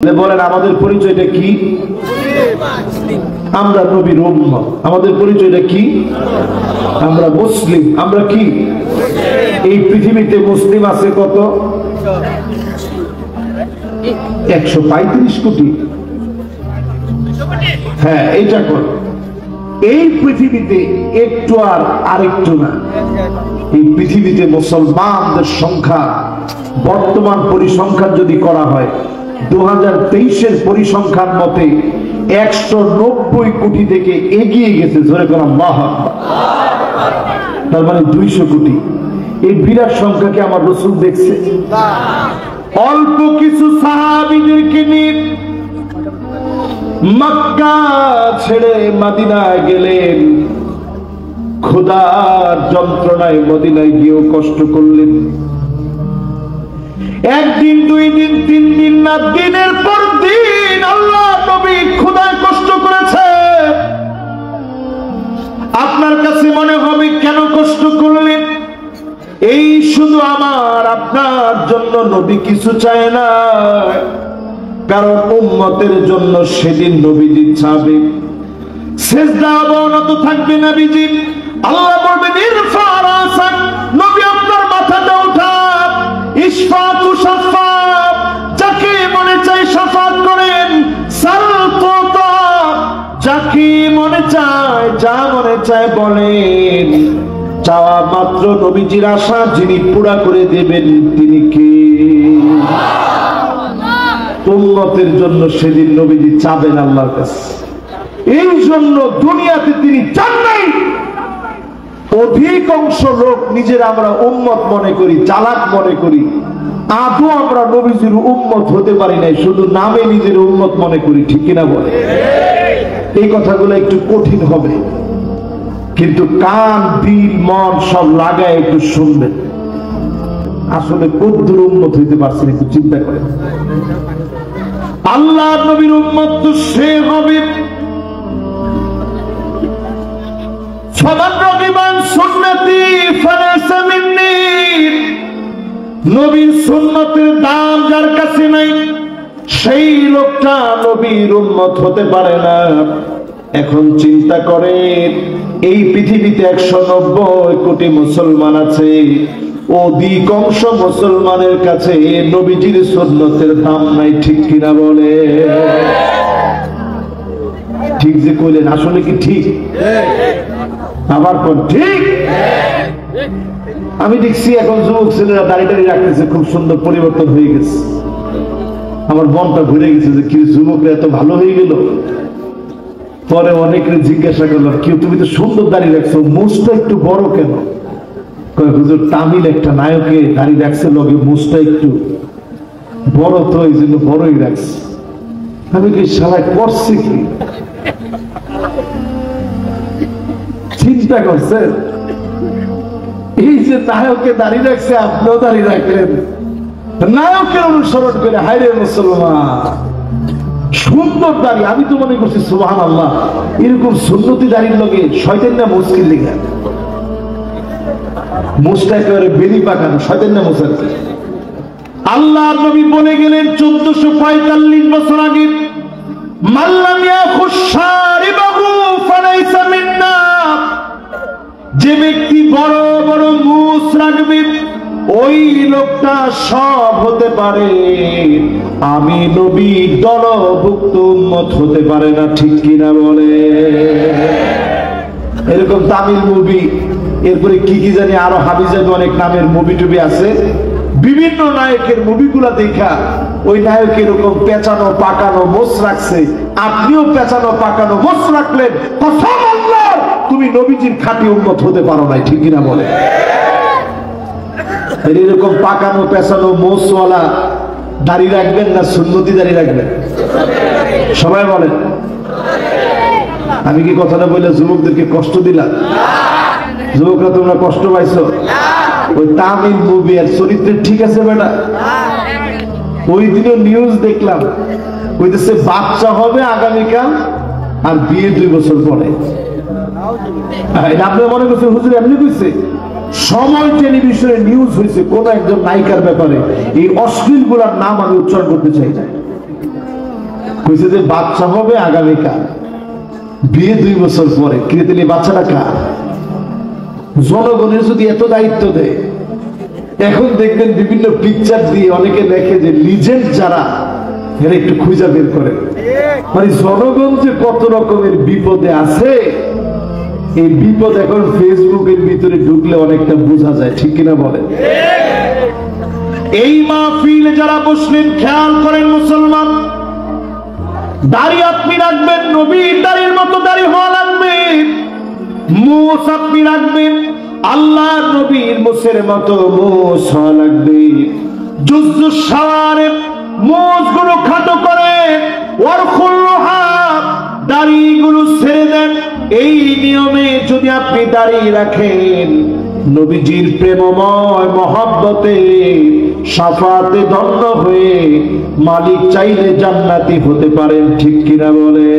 বলেন আমাদের পরিচয়টা কি? আমরা নবীর উম্মত। আমাদের পরিচয়টা কি? আমরা মুসলিম। আমরা কি? এই পৃথিবীতে মুসলিম আছে কত? 135 কোটি। হ্যাঁ, এইটা কর। এই পৃথিবীতে একটু আর আরেকটু না। এই পৃথিবীতে মুসলমানদের সংখ্যা বর্তমান পরিসংখ্যান যদি করা হয় 2023-এর পরিসংখ্যান মতে 190 কোটি থেকে এগিয়ে গেছে। ধরে করলাম আল্লাহু আকবার। তার মানে 200 কোটি। এই বিরাট সংখ্যাকে আমার রাসূল দেখছে। অল্প কিছু সাহাবীদেরকে নিয়ে মক্কা ছেড়ে মদিনায় গেলেন। ক্ষুধার যন্ত্রণায় মদিনায় গিয়েও কষ্ট করলেন। একদিন, 2 দিন, 3 দিন না, দিনের পর দিন আল্লাহ নবী ক্ষুধায় কষ্ট করেছে। আপনার কাছে মনে হবে কেন কষ্ট করলেন? এই শুধু আমার আপনার জন্য নবী কিছু চায় না, কারণ উম্মতের জন্য সেদিন নবীজি চাবে সিজদা অবনত থাকবে নবীজি। আল্লাহ বলবেন ইরফা রাসাক, নবী আপনার মাথাটা উঠান। ইশফাতু শাফাত, যাকে মনে চায় শাফাত করেন। সালতুতা, যাকে মনে চায় যা মনে চায় বলেন। চাওয়া মাত্র নবীজির আশা যিনি পুরা করে দেবেন তিনি কে? উম্মতের জন্য সেদিন নবীজি চাবেন আল্লাহর কাছে। এই জন্য দুনিয়াতে তিনি চান নাই। অধিকাংশ লোক নিজের আমরা উম্মত মনে করি, চালাক মনে করি। আদৌ আমরা নবীজির উম্মত হতে পারি নাই, শুধু নামে নিজের উম্মত মনে করি। ঠিক কিনা বলে? এই কথাগুলো একটু কঠিন হবে, কিন্তু কান, দিল, মন সব লাগায় একটু শুনবেন। আসলে কদ্দুর উম্মত হইতে পারছেন একটু চিন্তা করেন। আল্লাহ নবীর উম্মত তো সে হবে নবীর সুন্নতের দাম যার কাছে নাই সেই লোকটা নবীর উম্মত হতে পারে না। এখন চিন্তা করেন, এই পৃথিবীতে 190 কোটি মুসলমান আছে। অধিকাংশ মুসলমানের কাছে নবীজির সুন্নতের দাম নাই। ঠিক কিনা বলে? ঠিক যে কইলেন, আসলে কি ঠিক? আবার কোন ঠিক? আমি দেখছি এখন যুবক ছেলেরা দাড়ি রাখতেছে, খুব সুন্দর পরিবর্তন হয়ে গেছে। আমার মনটা ঘুরে গেছে যে কি যুবকরা এত ভালো হয়ে গেল। পরে অনেকে জিজ্ঞাসা করলাম, কেউ তুমি তো সুন্দর দাড়ি রাখছো, মুছটা একটু বড় কেন? হুজুর, তামিল একটা নায়কে দাড়ি রাখছে, লগে মুছটা একটু বড়, তো এই জন্য বড়ই রাখছে। আমি কি শালায় করছে কি? চিন্তা করছে, এই যে নায়কে দাড়ি রাখছে, আপনিও দাড়ি রাখলেন, নায়কের অনুসরণ করে। হায় রে মুসলমান, সুন্দর দাড়ি। আমি তো মনে করছি সুবহানাল্লাহ, এরকম সুন্নতি দাড়ির লগে শয়তান না মুশকিল লেখা। মুছটা একেবারে বেরি পাকানো, শয়তান না মুছার কি? আল্লাহ নবী বলে গেলেন 1445 বছর আগে, মাল্লাম ইয়াখুশ শারিবাহু ফালাইসা মিন্না। যে ব্যক্তি বড় বড় মুছ রাখবে ওই লোকটা সব হতে পারে, আমি নবী দলভুক্ত উম্মত হতে পারে না। ঠিক কিনা বলে? এরকম তামিল মুভি, এরপরে কি কি জানি আরো হাবিজাবি অনেক নামের মুভি টুবি আছে। বিভিন্ন নায়কের মুভিগুলা দেখা ওই নায়ক এরকম পেঁচানো পাকানো মোছ রাখছে, আপনিও পেঁচানো পাকানো মোছ রাখলেন, কসম আল্লাহর তুমি নবীজির খাঁটি উম্মত হতে পারো নাই। ঠিক কিনা বলে? এরকম পাকানো পেঁচানো মোছওয়ালা দাড়ি রাখবেন না সুন্নতি দাড়ি রাখবেন? সবাই বলেন। আমি কি কথাটা বলে যুবকদেরকে কষ্ট দিলাম? যুবকরা তোমরা কষ্ট পাইছো? ওই তামিল মুভি আর চরিত্রে ঠিক আছে বেটা? ওই দিনও নিউজ দেখলাম, কইতেছে বাচ্চা হবে আগামীকাল আর বিয়ে 2 বছর পরে। আপনি মনে করছেন হুজুর এমনি কইছে? সময় টেলিভিশনে নিউজ হয়েছে কোন একজন নায়িকার ব্যাপারে। এই অশ্লীল গুলার নাম আমি উচ্চারণ করতে চাই না। কইছে যে বাচ্চা হবে আগামীকাল, বিয়ে 2 বছর পরে। কিন্তু বাচ্চাটা কার? জনগণের যদি এত দায়িত্ব দেয়, এখন দেখবেন বিভিন্ন পিকচার দিয়ে অনেকে দেখে যে লিজেন্ড যারা, এরা একটু খুঁজে বের করে। মানে জনগণ যে কত রকমের বিপদে আছে, এই বিপদ এখন ফেসবুকের ভিতরে ঢুকলে অনেকটা বোঝা যায়, ঠিক কিনা বলেন? এই মাহফিলে যারা বসলেন খেয়াল করেন মুসলমান, দাড়ি আপনি রাখবেন, নবীর দাড়ির মতো দাড়ি হওয়া লাগবে। মুছ আপনি রাখবেন, আল্লাহর নবীর মুছের মতো মুছ হওয়া লাগবে। জুজ্জুস শাওয়ারে মুছগুলো খাটো করে, ওয়ারখুল্লুহা দাড়িগুলো ছেড়ে দেন। এই নিয়মে যদি আপনি দাড়ি রাখেন, নবীজির প্রেমময় মহব্বতে শাফাতে ধন্য হয়ে মালিক চাইলে জান্নাতি হতে পারেন, ঠিক কিনা বলে?